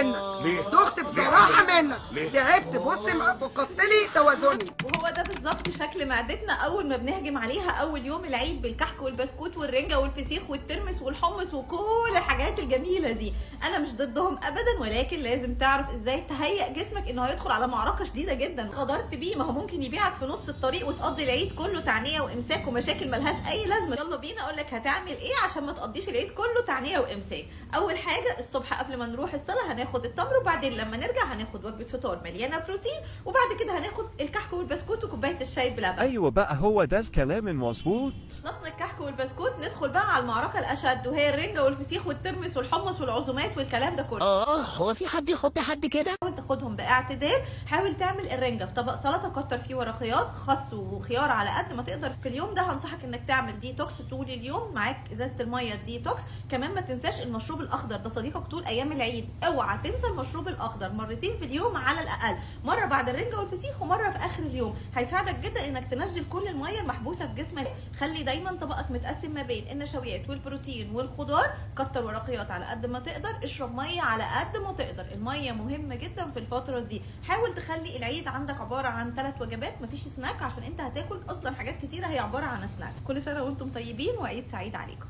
منك. ليه؟ دخت بصراحه منك. ليه؟ تعبت. بص فقدت لي توازني. وهو ده بالظبط شكل معدتنا اول ما بنهجم عليها اول يوم العيد بالكحك والبسكوت والرنجه والفسيخ والترمس والحمص وكل الحاجات الجميله دي. انا مش ضدهم ابدا، ولكن لازم تعرف ازاي تهيئ جسمك انه هيدخل على معركه شديده جدا. غدرت بيه، ما هو ممكن يبيعك في نص الطريق وتقضي العيد كله تعنيه وامساك ومشاكل ملهاش اي لازمه. يلا بينا اقول لك هتعمل ايه عشان ما تقضيش العيد كله تعنيه وامساك. اول حاجه الصبح قبل ما نروح الصلاه هناخد التمر، وبعدين لما نرجع هناخد وجبه فطار مليانه بروتين، وبعد كده هناخد الكحك والبسكوت وكوبايه الشاي بلبن. ايوه بقى، هو ده الكلام المظبوط. خلصنا الكحك والبسكوت ندخل بقى على المعركه الاشد، وهي الرنجه والفسيخ والترمس والحمص والعزومات والكلام ده كله. هو في حد يحط حد كده؟ حاول تاخدهم باعتدال. حاول تعمل الرنجه في طبق سلطه كتر فيه ورقيات خس وخيار على قد ما تقدر. في اليوم ده هنصحك انك تعمل ديتوكس طول اليوم، معاك ازازه الميه ديتوكس. كمان ما تنساش المشروب الاخضر، ده صديقك طول ايام العيد. اوعى تنسى المشروب الاخضر مرتين في اليوم على الاقل، مره بعد الرنجه والفسيخ ومره في اخر اليوم. هيساعدك جدا انك تنزل كل الميه المحبوسه في جسمك. خلي دايما طبقك متقسم ما بين النشويات والبروتين والخضار. كتر ورقيات على قد ما تقدر، اشرب ميه على قد ما تقدر. الميه مهمه جدا في الفتره دي. حاول تخلي العيد عندك عباره عن 3 وجبات، مفيش سناك، عشان انت هتاكل اصلا حاجات كتيره هي عباره عن سناك. كل سنه وانتم طيبين وعيد سعيد عليكم.